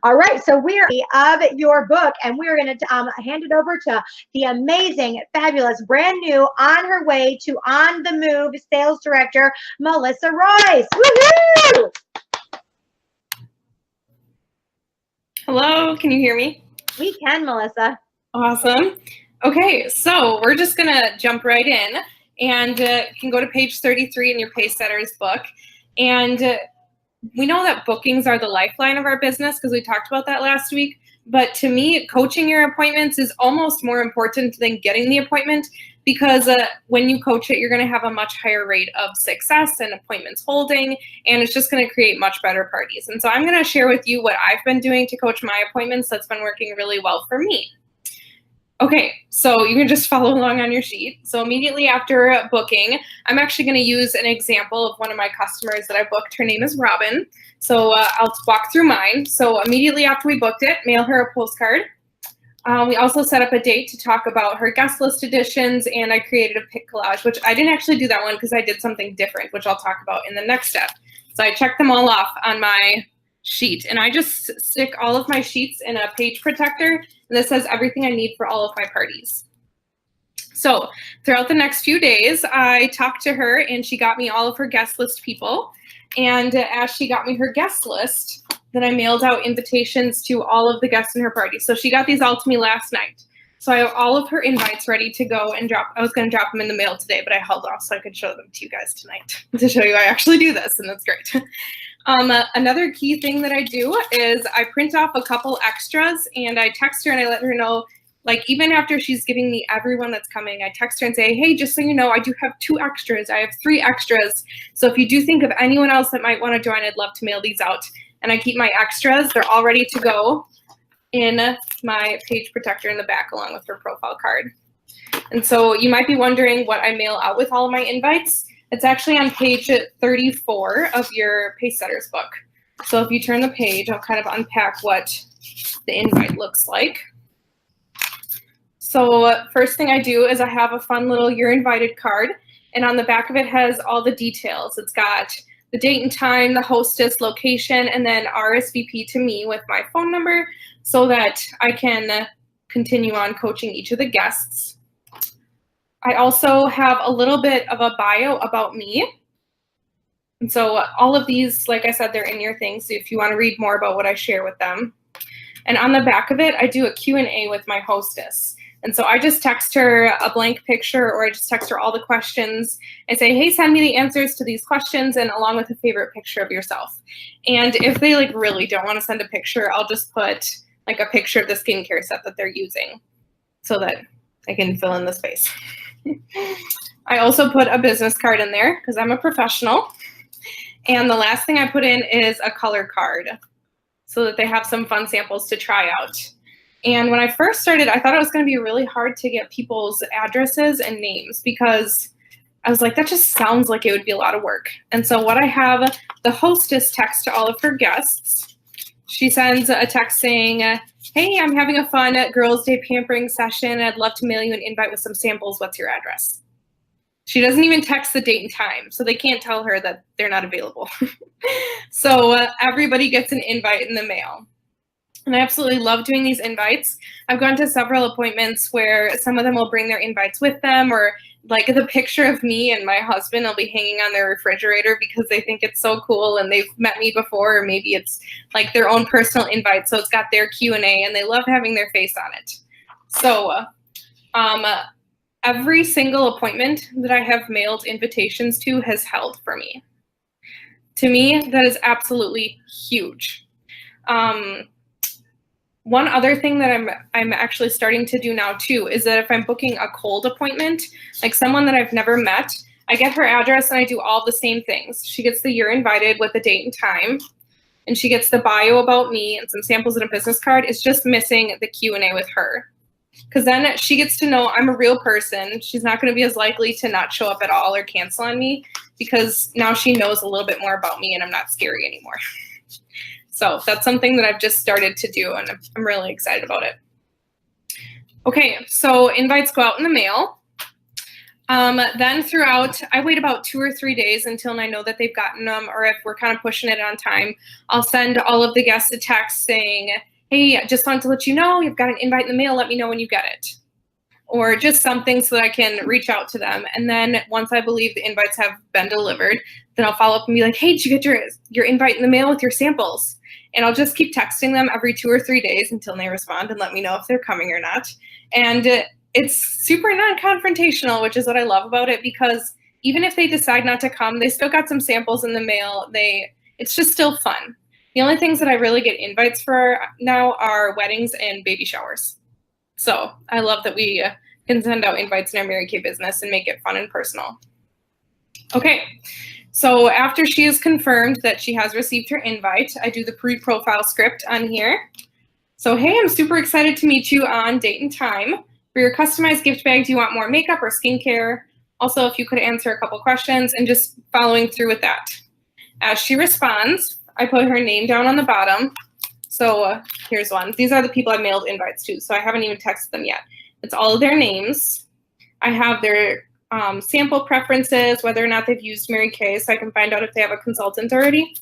All right, so we are of your book, and we're going to hand it over to the amazing, fabulous, brand new, on her way to On the Move sales director, Melissa Royce. Woohoo! Hello, can you hear me? We can, Melissa. Awesome. Okay, so we're just going to jump right in, and you can go to page 33 in your Pacesetters book. And we know that bookings are the lifeline of our business because we talked about that last week. But to me, coaching your appointments is almost more important than getting the appointment, because when you coach it, you're going to have a much higher rate of success and appointments holding, and it's just going to create much better parties. And so I'm going to share with you what I've been doing to coach my appointments that's been working really well for me. Okay, so you can just follow along on your sheet. So immediately after booking, I'm actually going to use an example of one of my customers that I booked. Her name is Robin. So I'll walk through mine. So immediately after we booked it, mail her a postcard. We also set up a date to talk about her guest list additions, and I created a pic collage, which I didn't actually do that one because I did something different, which I'll talk about in the next step. So I checked them all off on my sheet, and I just stick all of my sheets in a page protector, and this has everything I need for all of my parties. So throughout the next few days, I talked to her, and she got me all of her guest list people. And as she got me her guest list, then I mailed out invitations to all of the guests in her party. So she got these all to me last night. So I have all of her invites ready to go and drop. I was going to drop them in the mail today, but I held off so I could show them to you guys tonight to show you I actually do this, and that's great. Another key thing that I do is I print off a couple extras, and I text her and I let her know, like, even after she's giving me everyone that's coming, I text her and say, hey, just so you know, I do have 2 extras. I have 3 extras. So if you do think of anyone else that might want to join, I'd love to mail these out. And I keep my extras. They're all ready to go in my page protector in the back along with her profile card. And so you might be wondering what I mail out with all of my invites. It's actually on page 34 of your Pacesetters book. So if you turn the page, I'll kind of unpack what the invite looks like. So first thing I do is I have a fun little You're Invited card, and on the back of it has all the details. It's got the date and time, the hostess, location, and then RSVP to me with my phone number so that I can continue on coaching each of the guests. I also have a little bit of a bio about me. And so all of these, like I said, they're in your thing. So if you want to read more about what I share with them. And on the back of it, I do a Q&A with my hostess. And so I just text her a blank picture, or I just text her all the questions and say, hey, send me the answers to these questions, and along with a favorite picture of yourself. And if they like really don't want to send a picture, I'll just put like a picture of the skincare set that they're using so that I can fill in the space. I also put a business card in there because I'm a professional. And the last thing I put in is a color card so that they have some fun samples to try out. And when I first started, I thought it was going to be really hard to get people's addresses and names because I was like, that just sounds like it would be a lot of work. And so what I have the hostess text to all of her guests. She sends a text saying, hey, I'm having a fun Girls' Day pampering session. I'd love to mail you an invite with some samples. What's your address? She doesn't even text the date and time, so they can't tell her that they're not available. So everybody gets an invite in the mail. And I absolutely love doing these invites. I've gone to several appointments where some of them will bring their invites with them, or like the picture of me and my husband will be hanging on their refrigerator because they think it's so cool and they've met me before, or maybe it's like their own personal invite. So it's got their Q&A and they love having their face on it. So every single appointment that I have mailed invitations to has held for me. To me, that is absolutely huge. One other thing that I'm actually starting to do now too is that if I'm booking a cold appointment, like someone that I've never met, I get her address and I do all the same things. She gets the You're Invited with the date and time, and she gets the bio about me and some samples and a business card. It's just missing the Q&A with her. Because then she gets to know I'm a real person. She's not going to be as likely to not show up at all or cancel on me because now she knows a little bit more about me and I'm not scary anymore. So that's something that I've just started to do, and I'm really excited about it. Okay, so invites go out in the mail. Then throughout, I wait about 2 or 3 days until I know that they've gotten them, or if we're kind of pushing it on time, I'll send all of the guests a text saying, hey, I just wanted to let you know you've got an invite in the mail. Let me know when you get it. Or just something so that I can reach out to them. And then once I believe the invites have been delivered, then I'll follow up and be like, hey, did you get your invite in the mail with your samples? And I'll just keep texting them every 2 or 3 days until they respond and let me know if they're coming or not. And it's super non-confrontational, which is what I love about it, because even if they decide not to come, they still got some samples in the mail. It's just still fun. The only things that I really get invites for now are weddings and baby showers. So I love that we can send out invites in our Mary Kay business and make it fun and personal. Okay, so after she has confirmed that she has received her invite, I do the pre-profile script on here. So, hey, I'm super excited to meet you on date and time. For your customized gift bag, do you want more makeup or skincare? Also, if you could answer a couple questions, and just following through with that. As she responds, I put her name down on the bottom. So here's one. These are the people I mailed invites to, so I haven't even texted them yet. It's all of their names. I have their sample preferences, whether or not they've used Mary Kay, so I can find out if they have a consultant already.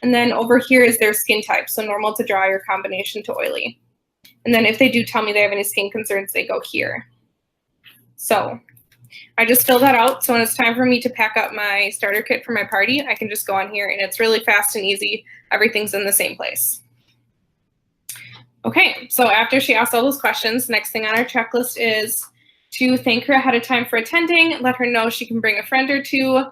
And then over here is their skin type, so normal to dry or combination to oily. And then if they do tell me they have any skin concerns, they go here. So I just fill that out, so when it's time for me to pack up my starter kit for my party, I can just go on here, and it's really fast and easy. Everything's in the same place. Okay, so after she asks all those questions, next thing on our checklist is to thank her ahead of time for attending, let her know she can bring a friend or two,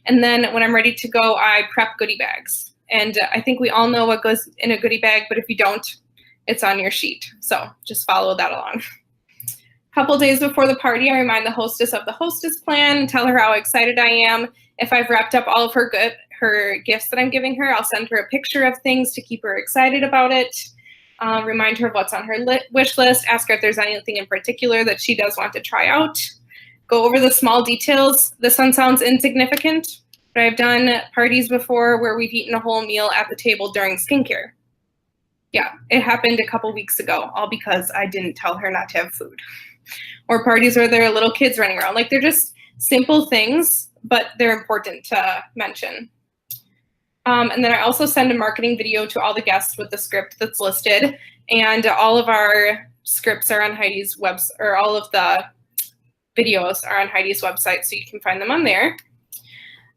and then when I'm ready to go, I prep goodie bags. And I think we all know what goes in a goodie bag, but if you don't, it's on your sheet. So just follow that along. A couple days before the party, I remind the hostess of the hostess plan and tell her how excited I am. If I've wrapped up all of her gifts that I'm giving her, I'll send her a picture of things to keep her excited about it. Remind her of what's on her wish list, ask her if there's anything in particular that she does want to try out. Go over the small details. This one sounds insignificant, but I've done parties before where we've eaten a whole meal at the table during skincare. Yeah, it happened a couple weeks ago, all because I didn't tell her not to have food. Or parties where there are little kids running around. Like, they're just simple things, but they're important to mention. And then I also send a marketing video to all the guests with the script that's listed. And all of our scripts are on Heidi's website, or all of the videos are on Heidi's website, so you can find them on there.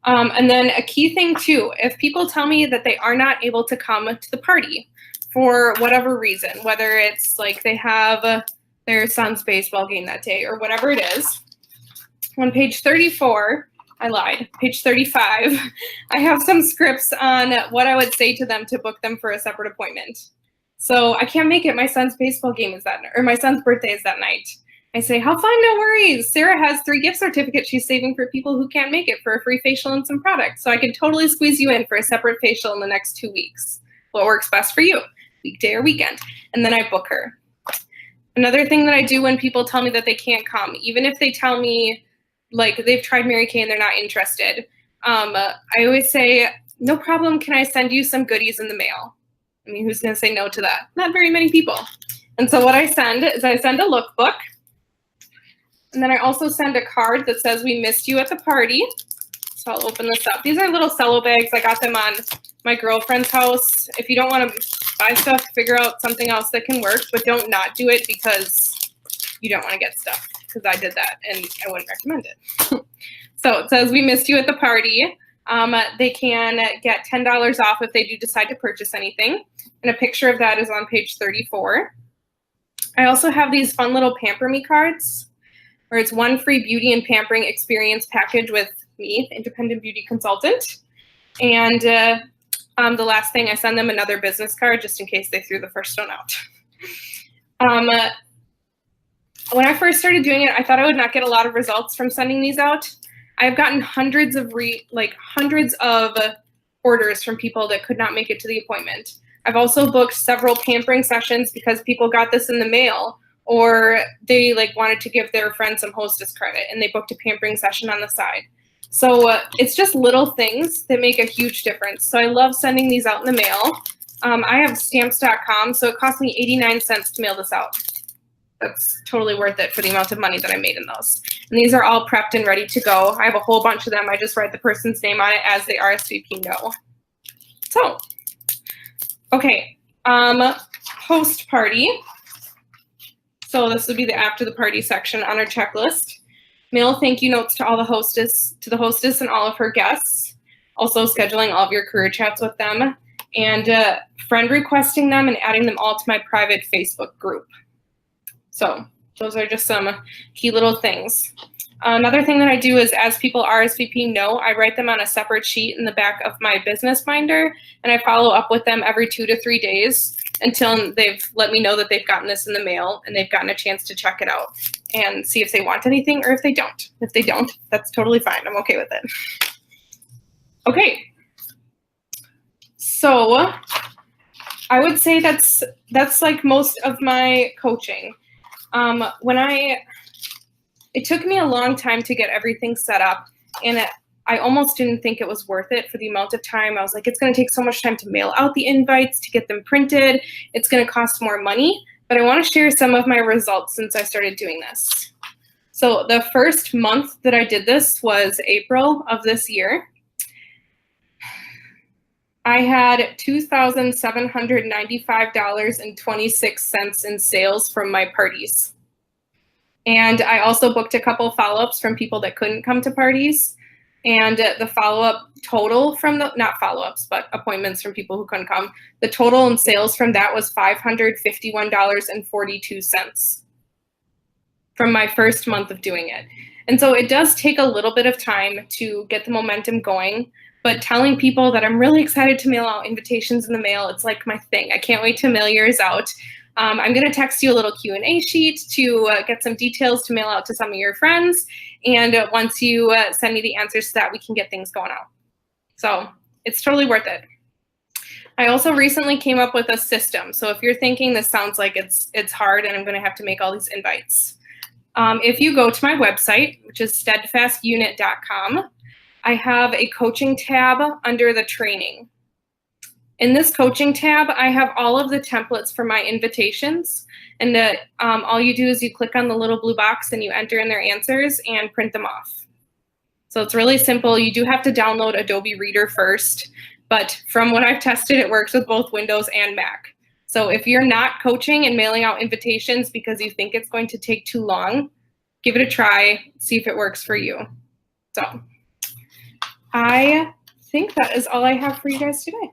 And then a key thing too, if people tell me that they are not able to come to the party for whatever reason, whether it's like they have their son's baseball game that day or whatever it is, on page 34, I lied. Page 35, I have some scripts on what I would say to them to book them for a separate appointment. So I can't make it. My son's baseball game is that, or my son's birthday is that night. I say, how fun, no worries. Sarah has 3 gift certificates she's saving for people who can't make it for a free facial and some products. So I can totally squeeze you in for a separate facial in the next 2 weeks. What works best for you, weekday or weekend? And then I book her. Another thing that I do when people tell me that they can't come, even if they tell me, like, they've tried Mary Kay and they're not interested, I always say, no problem, can I send you some goodies in the mail? I mean, who's going to say no to that? Not very many people. And so what I send is I send a lookbook, and then I also send a card that says, we missed you at the party. So I'll open this up. These are little cello bags. I got them on my girlfriend's house. If you don't want to buy stuff, figure out something else that can work, but don't not do it because you don't want to get stuff, because I did that and I wouldn't recommend it. So it says, we missed you at the party. They can get $10 off if they do decide to purchase anything. And a picture of that is on page 34. I also have these fun little Pamper Me cards, where it's 1 free beauty and pampering experience package with me, independent beauty consultant. And the last thing, I send them another business card just in case they threw the first one out. When I first started doing it, I thought I would not get a lot of results from sending these out. I've gotten hundreds of orders from people that could not make it to the appointment. I've also booked several pampering sessions because people got this in the mail, or they wanted to give their friend some hostess credit and they booked a pampering session on the side. So it's just little things that make a huge difference. So I love sending these out in the mail. I have stamps.com, so it cost me 89 cents to mail this out. that's totally worth it for the amount of money that I made in those. And these are all prepped and ready to go. I have a whole bunch of them. I just write the person's name on it as they RSVP know. So, okay, host party. So this would be the after the party section on our checklist. Mail thank you notes to all the hostess, and all of her guests. Also scheduling all of your career chats with them, and friend requesting them and adding them all to my private Facebook group. So those are just some key little things. Another thing that I do is, as people RSVP know, I write them on a separate sheet in the back of my business binder, and I follow up with them every 2 to 3 days until they've let me know that they've gotten this in the mail and they've gotten a chance to check it out and see if they want anything or if they don't. If they don't, that's totally fine. I'm okay with it. Okay. So I would say that's like most of my coaching. It took me a long time to get everything set up, and I almost didn't think it was worth it for the amount of time. I was like, it's going to take so much time to mail out the invites, to get them printed. It's going to cost more money, but I want to share some of my results since I started doing this. So the first month that I did this was April of this year. I had $2,795.26 in sales from my parties. And I also booked a couple follow-ups from people that couldn't come to parties. And the follow-up total from not follow-ups, but appointments from people who couldn't come, the total in sales from that was $551.42 from my first month of doing it. And so it does take a little bit of time to get the momentum going, but telling people that I'm really excited to mail out invitations in the mail, it's like my thing. I can't wait to mail yours out. I'm going to text you a little Q&A sheet to get some details to mail out to some of your friends. And once you send me the answers to that, we can get things going out. So it's totally worth it. I also recently came up with a system. So if you're thinking this sounds like it's hard and I'm going to have to make all these invites. If you go to my website, which is steadfastunit.com, I have a coaching tab under the training. In this coaching tab, I have all of the templates for my invitations. And all you do is you click on the little blue box and you enter in their answers and print them off. So it's really simple. You do have to download Adobe Reader first, but from what I've tested, it works with both Windows and Mac. So if you're not coaching and mailing out invitations because you think it's going to take too long, give it a try, see if it works for you. So I think that is all I have for you guys today.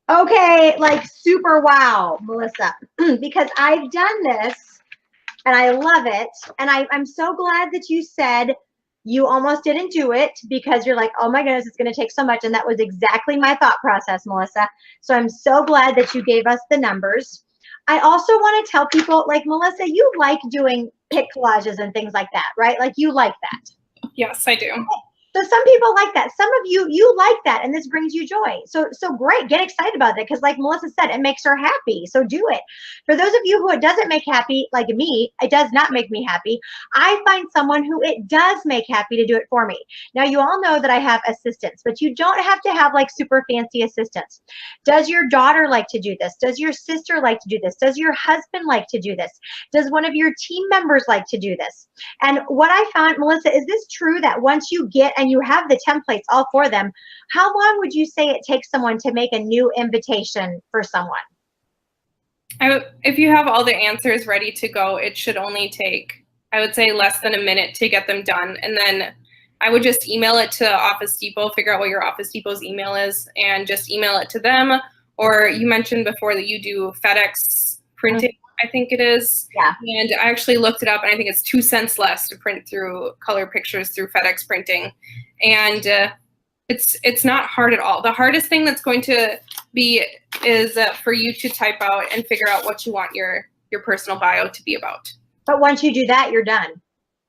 Okay, like super wow, Melissa, because I've done this and I love it. And I'm so glad that you said you almost didn't do it because you're like, oh my goodness, it's going to take so much. And that was exactly my thought process, Melissa. So I'm so glad that you gave us the numbers. I also want to tell people, like, Melissa, you like doing pic collages and things like that, right? Like, you like that. Yes, I do. Okay. So some people like that. Some of you like that, and this brings you joy. So great. Get excited about it because, like Melissa said, it makes her happy. So do it. For those of you who it doesn't make happy, like me, it does not make me happy. I find someone who it does make happy to do it for me. Now, you all know that I have assistants, but you don't have to have like super fancy assistants. Does your daughter like to do this? Does your sister like to do this? Does your husband like to do this? Does one of your team members like to do this? And what I found, Melissa, is this true that once you get and you have the templates all for them, how long would you say it takes someone to make a new invitation for someone? If you have all the answers ready to go, it should only take, I would say, less than a minute to get them done. And then I would just email it to Office Depot, figure out what your Office Depot's email is, and just email it to them. Or you mentioned before that you do FedEx printing. I think it is. Yeah. And I actually looked it up, and I think it's 2 cents less to print through color pictures through FedEx printing. And it's not hard at all. The hardest thing that's going to be is for you to type out and figure out what you want your personal bio to be about. But once you do that, you're done.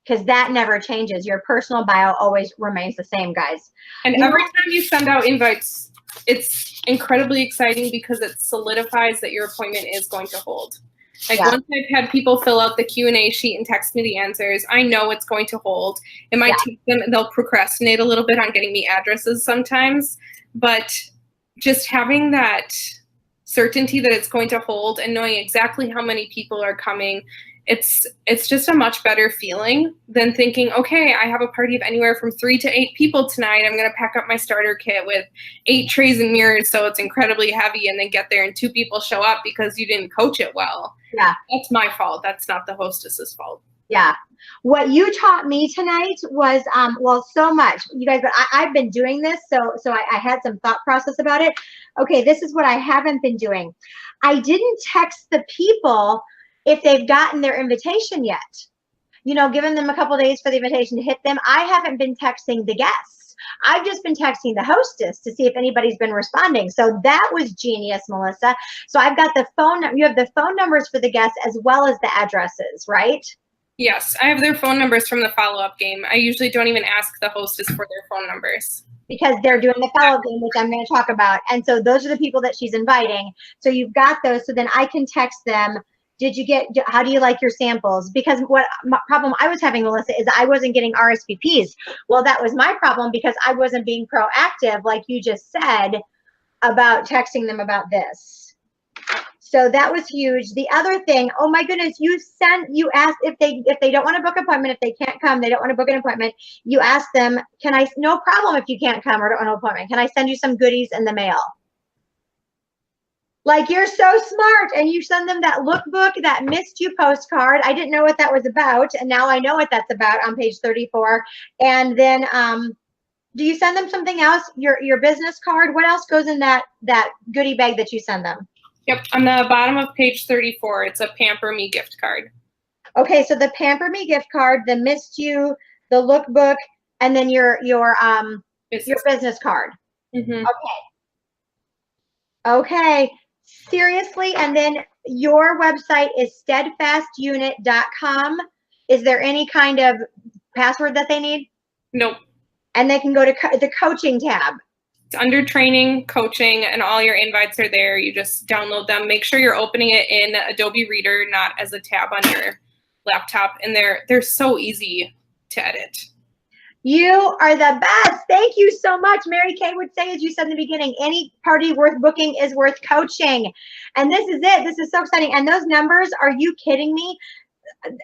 Because that never changes. Your personal bio always remains the same, guys. And every time you send out invites, it's incredibly exciting because it solidifies that your appointment is going to hold. Like once I've had people fill out the Q&A sheet and text me the answers, I know it's going to hold. It might take them, they'll procrastinate a little bit on getting me addresses sometimes, but just having that certainty that it's going to hold and knowing exactly how many people are coming, it's just a much better feeling than thinking, okay, I have a party of anywhere from 3 to 8 people tonight. I'm going to pack up my starter kit with 8 trays and mirrors, so it's incredibly heavy, and then get there and 2 people show up because you didn't coach it well. Yeah. That's my fault. That's not the hostess's fault. Yeah. What you taught me tonight was, well, so much, you guys, but I've been doing this. So I had some thought process about it. Okay. This is what I haven't been doing. I didn't text the people if they've gotten their invitation yet, you know, giving them a couple days for the invitation to hit them. I haven't been texting the guests. I've just been texting the hostess to see if anybody's been responding. So that was genius, Melissa. So I've got the phone, you have the phone numbers for the guests as well as the addresses, right? Yes, I have their phone numbers from the follow-up game. I usually don't even ask the hostess for their phone numbers. Because they're doing the follow-up game, which I'm going to talk about. And so those are the people that she's inviting. So you've got those. So then I can text them, how do you like your samples? Because what problem I was having, Melissa, is I wasn't getting RSVPs. Well, that was my problem because I wasn't being proactive, like you just said, about texting them about this. So that was huge. The other thing, oh my goodness, you asked if they don't want to book an appointment, if they can't come, they don't want to book an appointment, you ask them, no problem if you can't come or don't want an appointment, can I send you some goodies in the mail? Like, you're so smart, and you send them that lookbook, that missed you postcard. I didn't know what that was about, and now I know what that's about on page 34. And then do you send them something else? Your business card? What else goes in that goodie bag that you send them? Yep, on the bottom of page 34, it's a Pamper Me gift card. Okay, so the Pamper Me gift card, the missed you, the lookbook, and then your business card. Mm-hmm. Okay. Seriously, and then your website is steadfastunit.com. Is there any kind of password that they need? Nope. And they can go to the coaching tab. It's under training, coaching, and all your invites are there. You just download them. Make sure you're opening it in Adobe Reader, not as a tab on your laptop. And they're so easy to edit. You are the best. Thank you so much. Mary Kay would say, as you said in the beginning, any party worth booking is worth coaching. And this is it. This is so exciting. And those numbers, are you kidding me?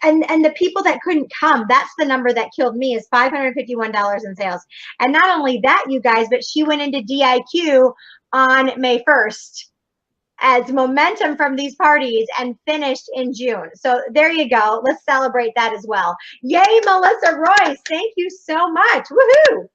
And the people that couldn't come, that's the number that killed me, is $551 in sales. And not only that, you guys, but she went into DIQ on May 1st as momentum from these parties and finished in June. So there you go. Let's celebrate that as well. Yay, Melissa Royce. Thank you so much. Woohoo.